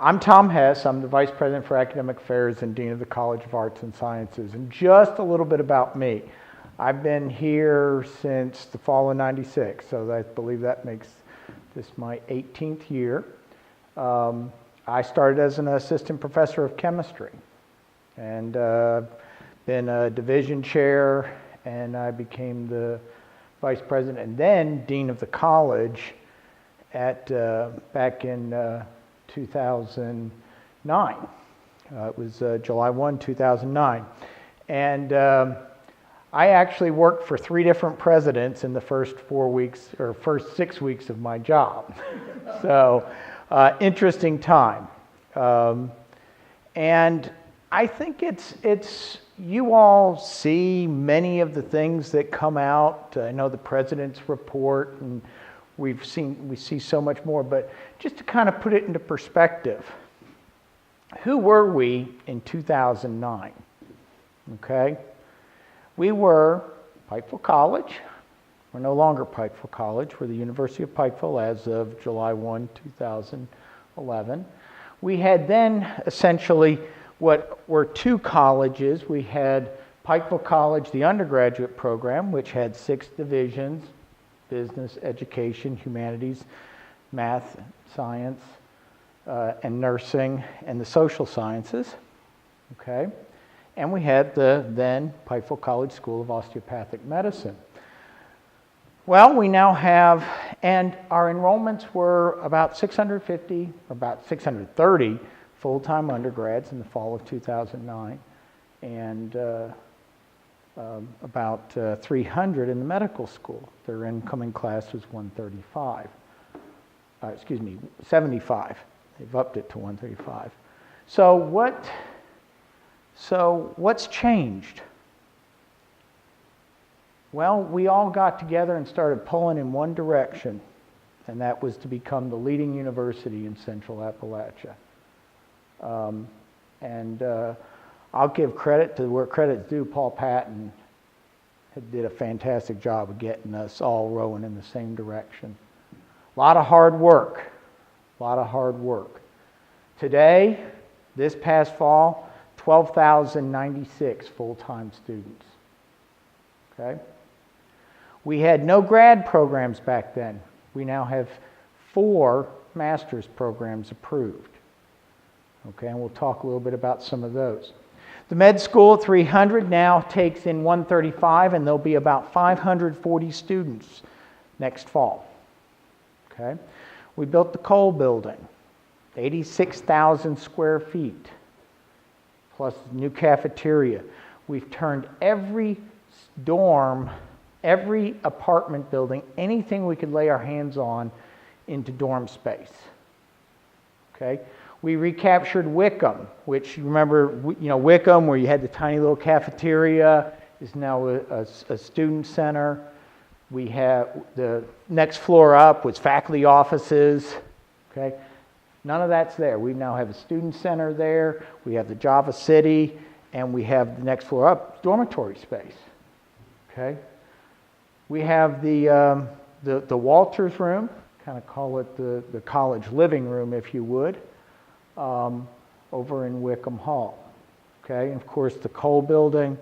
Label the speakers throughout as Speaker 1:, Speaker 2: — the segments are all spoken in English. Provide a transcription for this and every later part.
Speaker 1: I'm Tom Hess. I'm the Vice President for Academic Affairs and Dean of the College of Arts and Sciences. And just a little bit about me. I've been here since the fall of '96, so I believe that makes this my 18th year. I started as an assistant professor of chemistry and been a division chair, and I became the vice president and then dean of the college at back in 2009. It was July 1, 2009. And I actually worked for 3 different presidents in the first 6 weeks of my job. So, interesting time. And I think it's you all see many of the things that come out. I know the president's report, and we see so much more, but just to kind of put it into perspective, who were we in 2009? Okay? We were Pikeville College. We're no longer Pikeville College. We're the University of Pikeville as of July 1, 2011. We had then essentially what were 2 colleges. We had Pikeville College, the undergraduate program, which had 6 divisions: business, education, humanities, math, science, and nursing, and the social sciences. Okay? And we had the then Pikeville College School of Osteopathic Medicine. Well, we now have, and our enrollments were about 650, or about 630 full-time undergrads in the fall of 2009, and about 300 in the medical school. Their incoming class was 135. 75. They've upped it to 135. So what's changed? Well, we all got together and started pulling in one direction, and that was to become the leading university in Central Appalachia. I'll give credit to where credit's due. Paul Patton did a fantastic job of getting us all rowing in the same direction. A lot of hard work. Today, this past fall, 12,096 full-time students. Okay? We had no grad programs back then. We now have 4 master's programs approved. Okay, and we'll talk a little bit about some of those. The med school at 300 now takes in 135, and there'll be about 540 students next fall. Okay, we built the Cole building, 86,000 square feet, plus new cafeteria. We've turned every dorm, every apartment building, anything we could lay our hands on into dorm space. Okay. We recaptured Wickham, which you remember, Wickham, where you had the tiny little cafeteria, is now a student center. We have the next floor up was faculty offices. Okay, none of that's there. We now have a student center there. We have the Java City, and we have the next floor up dormitory space. Okay, we have the Walters room, kind of call it the college living room, if you would. Over in Wickham Hall. Okay, and of course the Cole building.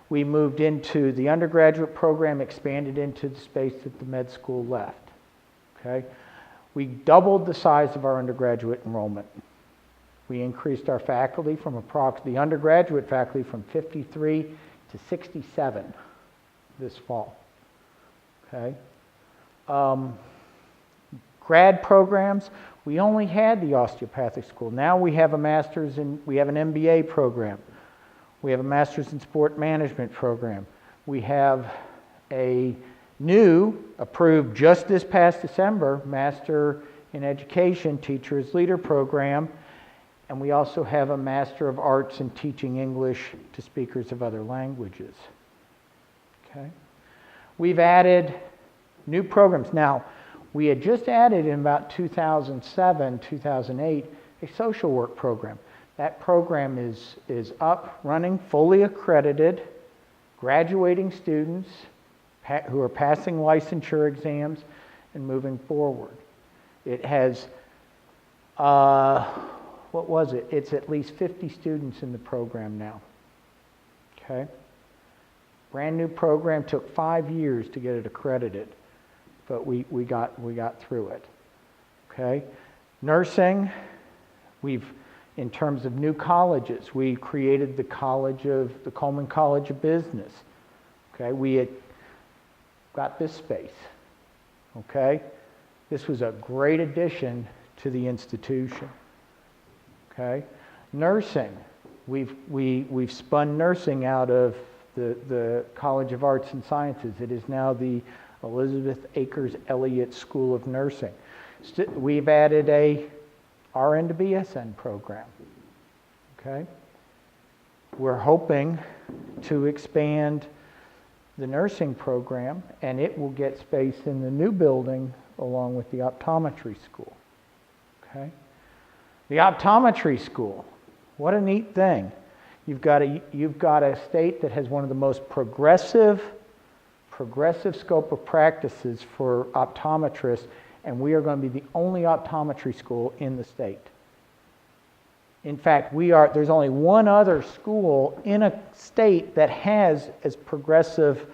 Speaker 1: We moved into the undergraduate program, expanded into the space that the med school left. Okay, we doubled the size of our undergraduate enrollment. We increased our faculty from the undergraduate faculty from 53 to 67 this fall. Okay, grad programs. We only had the osteopathic school. Now we have we have an MBA program. We have a master's in sport management program. We have a new, approved just this past December, Master in Education Teacher as Leader program. And we also have a Master of Arts in Teaching English to speakers of other languages. Okay. We've added new programs. Now, we had just added in about 2007, 2008, a social work program. That program is up, running, fully accredited, graduating students who are passing licensure exams and moving forward. It has what was it? It's at least 50 students in the program now. Okay? Brand new program, took 5 years to get it accredited, but we got through it. Okay? Nursing, in terms of new colleges, we created the Coleman College of Business. Okay? We had got this space. Okay? This was a great addition to the institution. Okay? Nursing, we've spun nursing out of the College of Arts and Sciences. It is now the Elizabeth Akers Elliott School of Nursing. We've added a RN to BSN program. Okay? We're hoping to expand the nursing program, and it will get space in the new building along with the optometry school. Okay? The optometry school, what a neat thing. You've got a state that has one of the most progressive scope of practices for optometrists, and we are going to be the only optometry school in the state. In fact, there's only one other school in a state that has as progressive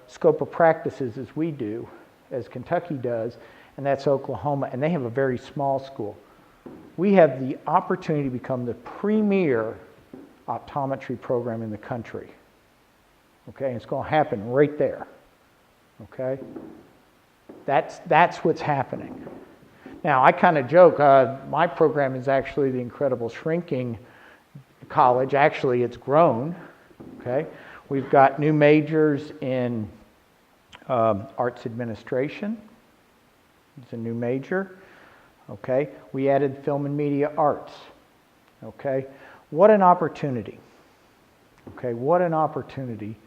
Speaker 1: scope of practices as we do, as Kentucky does, and that's Oklahoma, and they have a very small school. We have the opportunity to become the premier optometry program in the country. Okay, and it's going to happen right there. Okay, that's what's happening. Now, I kind of joke, my program is actually the incredible shrinking college. Actually, it's grown. Okay, we've got new majors in arts administration. It's a new major. Okay, we added film and media arts. Okay, what an opportunity. Okay, what an opportunity.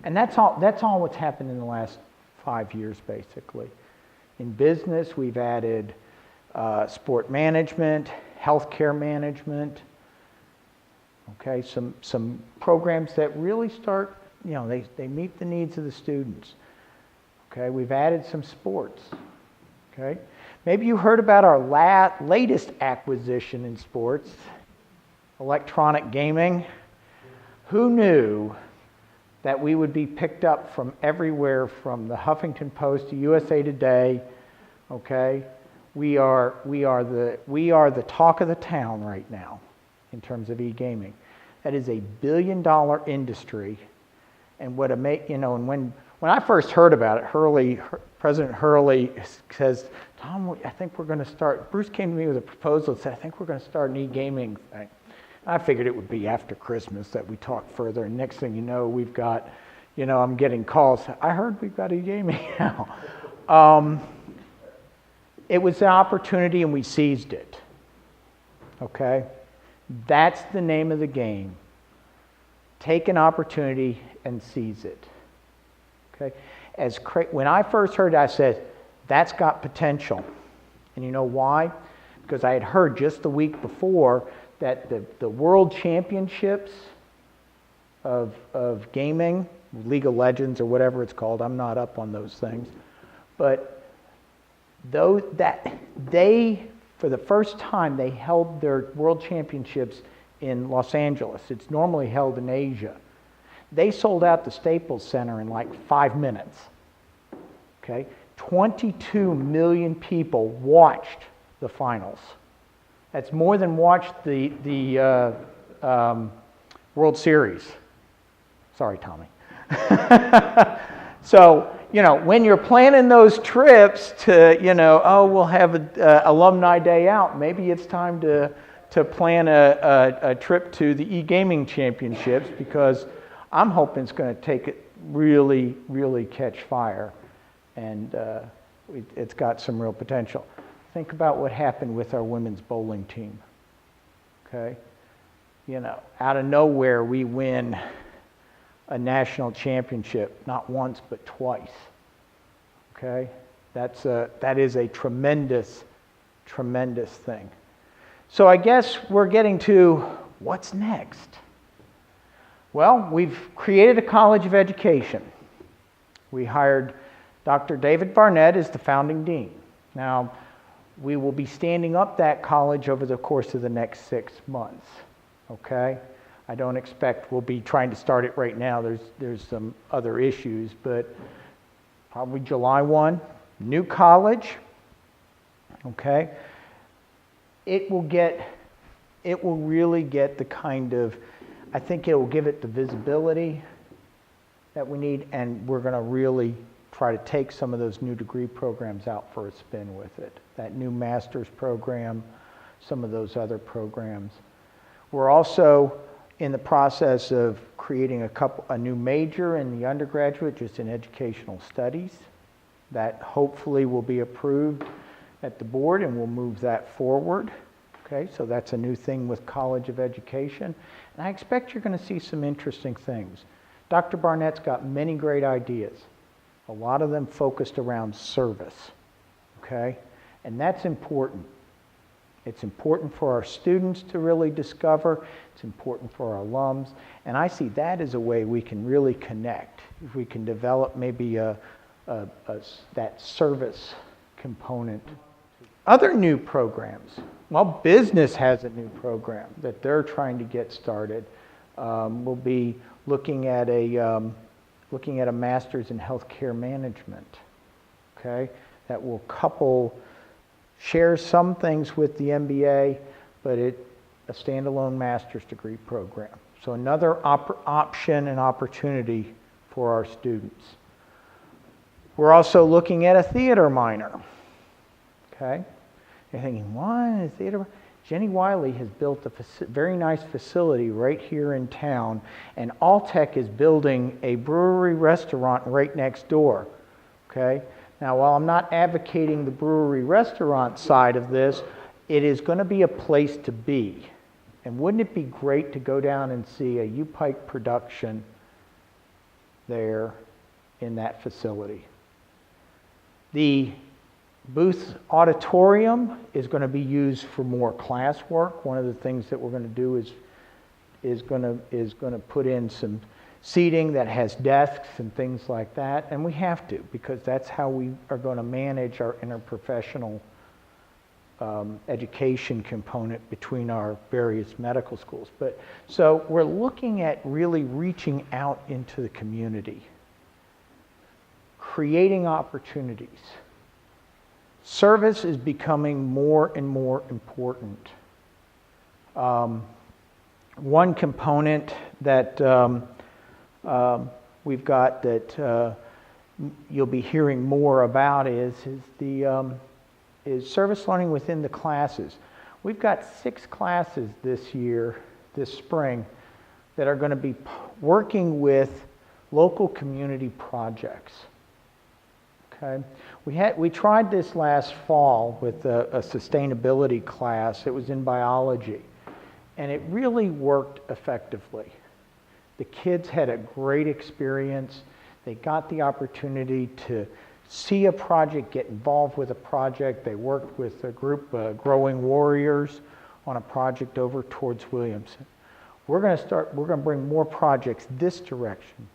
Speaker 1: And that's all what's happened in the last 5 years, basically. In business, we've added sport management, healthcare management. Okay, some programs that really start, they meet the needs of the students. Okay, we've added some sports. Okay, maybe you heard about our latest acquisition in sports, electronic gaming. Who knew that we would be picked up from everywhere, from the Huffington Post to USA Today? Okay, we are the talk of the town right now in terms of e-gaming. That is a billion-dollar industry, and and when I first heard about it, President Hurley says, "Tom, I think we're going to start." Bruce came to me with a proposal and said, "I think we're going to start an e-gaming thing." I figured it would be after Christmas that we talk further, and next thing you know, we've got, I'm getting calls. I heard we've got e-gaming now. It was an opportunity, and we seized it. Okay? That's the name of the game. Take an opportunity and seize it. Okay? When I first heard it, I said, that's got potential. And you know why? Because I had heard just the week before that the World Championships of gaming, League of Legends or whatever it's called, I'm not up on those things, but for the first time, they held their World Championships in Los Angeles. It's normally held in Asia. They sold out the Staples Center in like 5 minutes. Okay, 22 million people watched the finals. That's more than watched the World Series. Sorry, Tommy. So, when you're planning those trips to, we'll have an alumni day out, maybe it's time to plan a trip to the e-gaming championships, because I'm hoping it's going to take it really, really catch fire, and it's got some real potential. Think about what happened with our women's bowling team. Okay? Out of nowhere, we win a national championship, not once, but twice. Okay? That is a tremendous, tremendous thing. So I guess we're getting to what's next. Well, we've created a college of education. We hired Dr. David Barnett as the founding dean. Now, We will be standing up that college over the course of the next 6 months, okay? I don't expect we'll be trying to start it right now. There's some other issues, but probably July 1, new college, okay? It will really get the kind of, I think it will give it the visibility that we need, and we're going to really try to take some of those new degree programs out for a spin with it. That new master's program, some of those other programs. We're also in the process of creating a new major in the undergraduate, just in educational studies. That hopefully will be approved at the board, and we'll move that forward. Okay, so that's a new thing with College of Education. And I expect you're going to see some interesting things. Dr. Barnett's got many great ideas. A lot of them focused around service, okay? And that's important. It's important for our students to really discover. It's important for our alums. And I see that as a way we can really connect. If we can develop maybe that service component. Other new programs. Well, business has a new program that they're trying to get started. We'll be looking at a master's in healthcare management, okay? That will share some things with the MBA, but a standalone master's degree program. So another option and opportunity for our students. We're also looking at a theater minor, okay? You're thinking, what, a theater? Jenny Wiley has built a very nice facility right here in town, and Alltech is building a brewery restaurant right next door, okay? Now, while I'm not advocating the brewery restaurant side of this, it is going to be a place to be. And wouldn't it be great to go down and see a UPIKE production there in that facility? The Booth auditorium is going to be used for more classwork. One of the things that we're going to do is going to put in some seating that has desks and things like that, and we have to, because that's how we are going to manage our interprofessional education component between our various medical schools. So we're looking at really reaching out into the community, creating opportunities. Service is becoming more and more important. One component that we've got that you'll be hearing more about is service learning within the classes. We've got 6 classes this spring, that are going to be working with local community projects. Okay. We tried this last fall with a sustainability class. It was in biology, and it really worked effectively. The kids had a great experience. They got the opportunity to see a project, get involved with a project. They worked with a group of Growing Warriors on a project over towards Williamson. We're going to bring more projects this direction.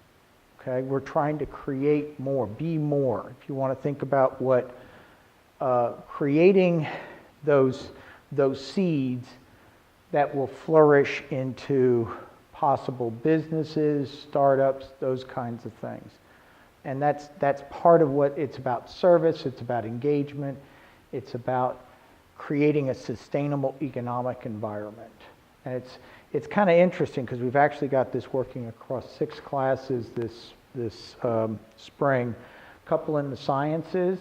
Speaker 1: Okay, we're trying to create more, be more. If you want to think about what creating those seeds that will flourish into possible businesses, startups, those kinds of things. And that's part of what it's about. Service, it's about engagement, it's about creating a sustainable economic environment. And it's kind of interesting because we've actually got this working across 6 classes this spring. A couple in the sciences.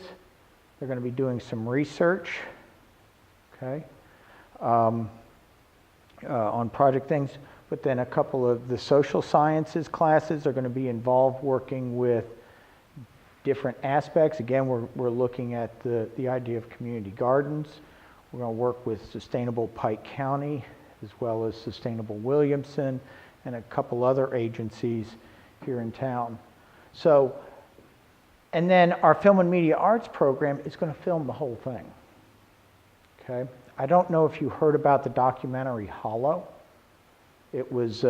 Speaker 1: They're going to be doing some research, okay, on project things. But then a couple of the social sciences classes are going to be involved working with different aspects. Again, we're looking at the idea of community gardens. We're going to work with Sustainable Pike County, as well as Sustainable Williamson, and a couple other agencies here in town. So, and then our Film and Media Arts program is going to film the whole thing. Okay? I don't know if you heard about the documentary Hollow. It was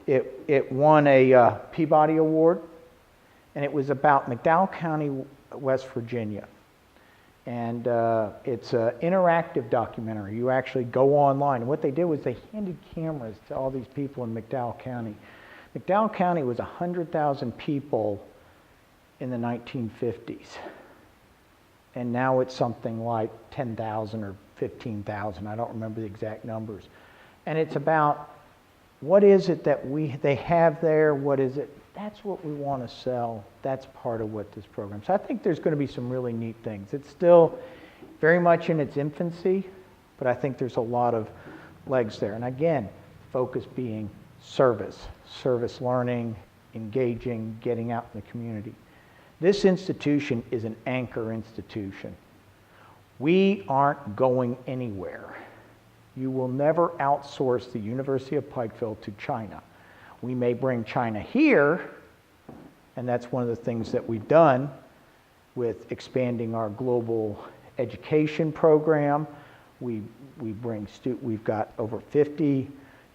Speaker 1: it won a Peabody Award, and it was about McDowell County, West Virginia. And it's an interactive documentary. You actually go online. And what they did was they handed cameras to all these people in McDowell County. McDowell County was 100,000 people in the 1950s. And now it's something like 10,000 or 15,000. I don't remember the exact numbers. And it's about what is it that they have there? What is it? That's what we want to sell. That's part of what this program. So I think there's going to be some really neat things. It's still very much in its infancy, but I think there's a lot of legs there. And again, focus being service learning, engaging, getting out in the community. This institution is an anchor institution. We aren't going anywhere. You will never outsource the University of Pikeville to China. We may bring China here, and that's one of the things that we've done with expanding our global education program. We've got over 50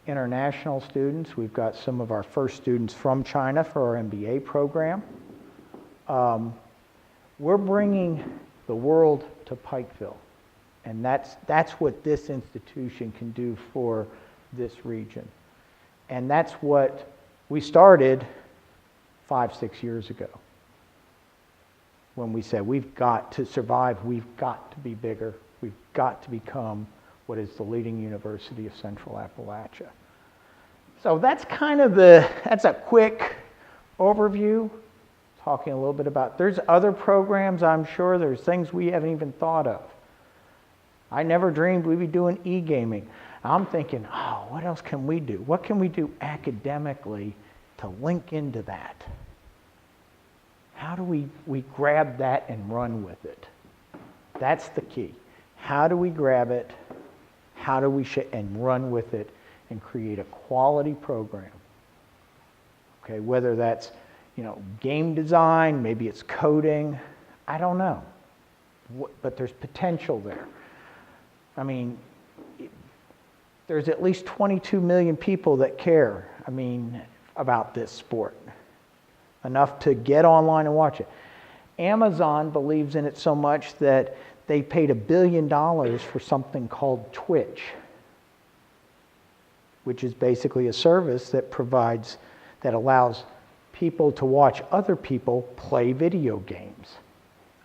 Speaker 1: international students. We've got some of our first students from China for our MBA program. We're bringing the world to Pikeville, and that's what this institution can do for this region. And that's what we started 5-6 years ago when we said we've got to survive, we've got to be bigger, we've got to become what is the leading university of Central Appalachia. So that's kind of that's a quick overview, talking a little bit about, there's other programs, I'm sure, there's things we haven't even thought of. I never dreamed we'd be doing e-gaming. I'm thinking, oh, what else can we do? What can we do academically to link into that? How do we grab that and run with it? That's the key. How do we grab it? How do we and run with it and create a quality program? Okay, whether that's, game design, maybe it's coding, I don't know. But there's potential there. I mean, there's at least 22 million people that care, about this sport. Enough to get online and watch it. Amazon believes in it so much that they paid $1 billion for something called Twitch, which is basically a service that allows people to watch other people play video games.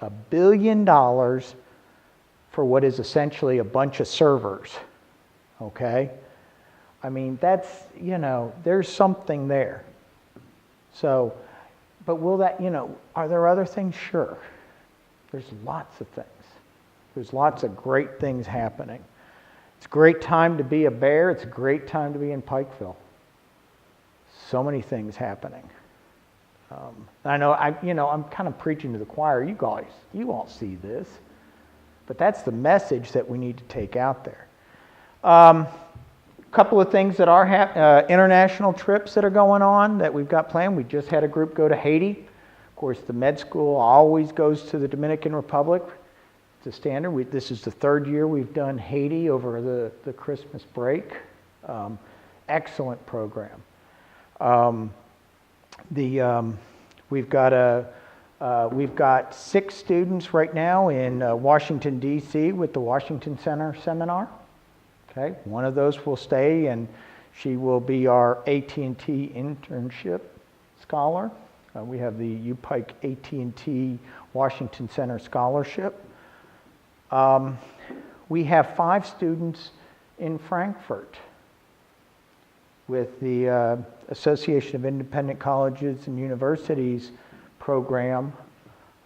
Speaker 1: $1 billion for what is essentially a bunch of servers. Okay? That's, there's something there. So, but will that, are there other things? Sure. There's lots of things. There's lots of great things happening. It's a great time to be a Bear. It's a great time to be in Pikeville. So many things happening. I know, I'm kind of preaching to the choir. You guys, you all see this. But that's the message that we need to take out there. A couple of things that are international trips that are going on that we've got planned. We just had a group go to Haiti. Of course, the med school always goes to the Dominican Republic. It's a standard. This is the third year we've done Haiti over the Christmas break. Excellent program. We've got 6 students right now in Washington, D.C. with the Washington Center seminar. Okay, one of those will stay, and she will be our AT&T internship scholar. We have the UPIKE AT&T Washington Center Scholarship. We have 5 students in Frankfurt with the Association of Independent Colleges and Universities program,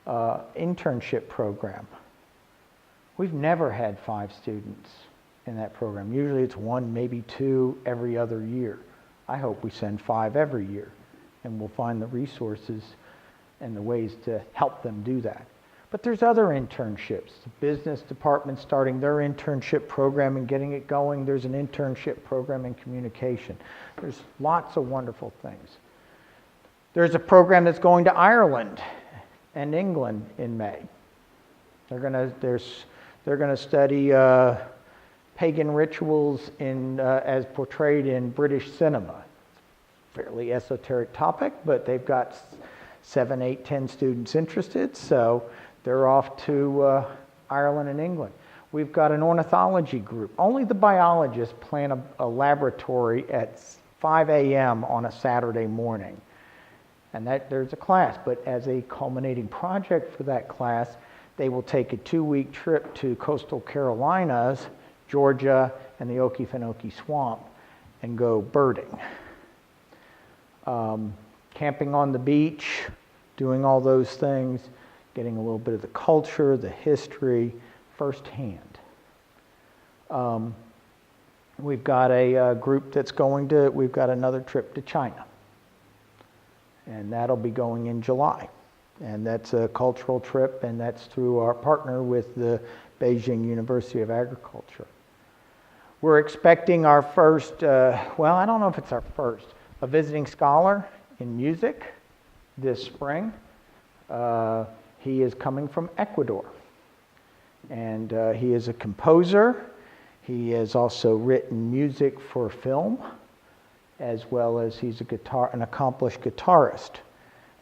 Speaker 1: internship program. We've never had 5 students in that program. Usually it's 1, maybe 2 every other year. I hope we send 5 every year, and we'll find the resources and the ways to help them do that. But there's other internships. The business department starting their internship program and getting it going. There's an internship program in communication. There's lots of wonderful things. There's a program that's going to Ireland and England in May. They're going to study pagan rituals as portrayed in British cinema. It's a fairly esoteric topic, but they've got 7, 8, 10 students interested, so they're off to Ireland, and England. We've got an ornithology group. Only the biologists plan a laboratory at 5 a.m. on a Saturday morning. And there's a class, but as a culminating project for that class, they will take a 2-week trip to coastal Carolinas, Georgia, and the Okefenokee Swamp and go birding. Camping on the beach, doing all those things, getting a little bit of the culture, the history, firsthand. We've got a group that's we've got another trip to China. And that'll be going in July. And that's a cultural trip, and that's through our partner with the Beijing University of Agriculture. We're expecting our first, well, I don't know if it's our first, a visiting scholar in music this spring. He is coming from Ecuador. And he is a composer. He has also written music for film, as well as he's an accomplished guitarist.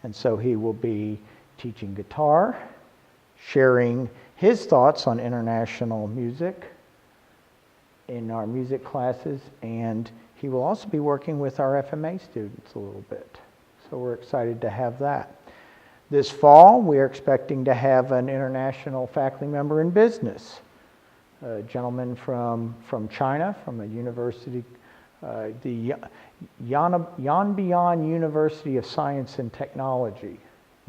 Speaker 1: And so he will be teaching guitar, sharing his thoughts on international music in our music classes, and he will also be working with our FMA students a little bit. So we're excited to have that. This fall, we are expecting to have an international faculty member in business, a gentleman from China, from a university, the Yanbian University of Science and Technology,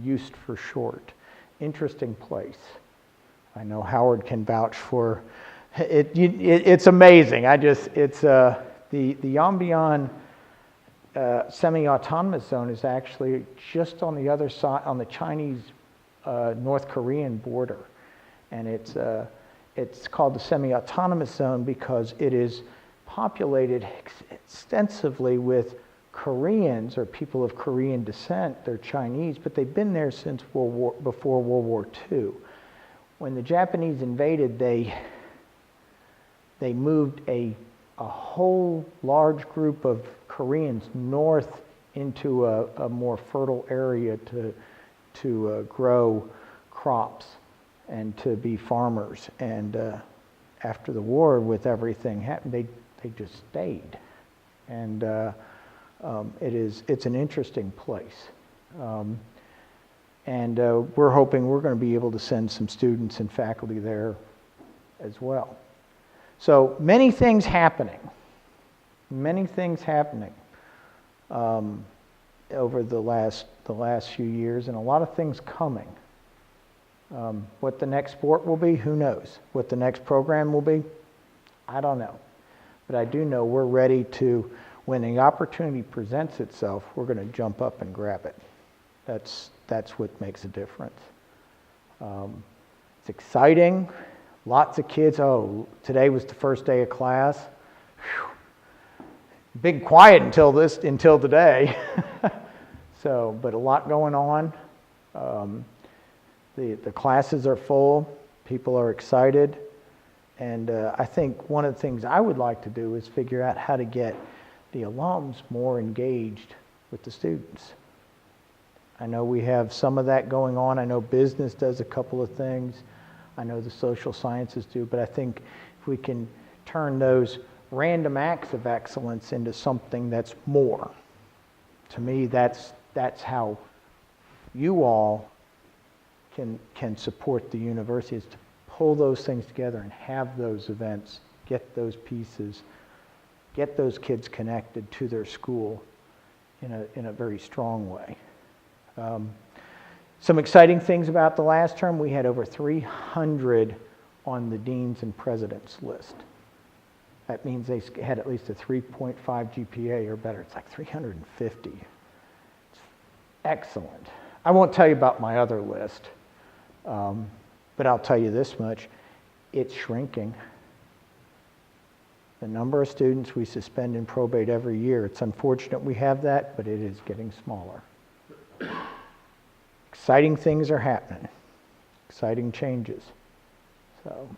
Speaker 1: UST for short. Interesting place. I know Howard can vouch for it. It's amazing. It's the Yanbian semi-autonomous zone is actually just on the other side, on the Chinese North Korean border, and it's called the semi-autonomous zone because it is populated extensively with Koreans or people of Korean descent. They're Chinese, but they've been there since before World War II. When the Japanese invaded, they moved a whole large group of Koreans north into a more fertile area to grow crops and to be farmers. And after the war, with everything happened, they just stayed. And it's an interesting place. And we're hoping we're going to be able to send some students and faculty there as well. So many things happening. Many things happening over the last few years, and a lot of things coming. What the next sport will be, who knows? What the next program will be, I don't know. But I do know we're ready to, when the opportunity presents itself, we're going to jump up and grab it. That's what makes a difference. It's exciting. Lots of kids. Oh, today was the first day of class. Whew. Big quiet until today. So, but a lot going on. The classes are full. People are excited. And I think one of the things I would like to do is figure out how to get the alums more engaged with the students. I know we have some of that going on. I know business does a couple of things. I know the social sciences do, but I think if we can turn those random acts of excellence into something that's more, to me, that's how you all can support the university, is to pull those things together and have those events, get those pieces, get those kids connected to their school in a very strong way. Some exciting things about the last term, we had over 300 on the deans and presidents list. That means they had at least a 3.5 GPA or better. It's like 350. It's excellent. I won't tell you about my other list, but I'll tell you this much. It's shrinking. The number of students we suspend in probate every year, it's unfortunate we have that, but it is getting smaller. Exciting things are happening. Exciting changes. So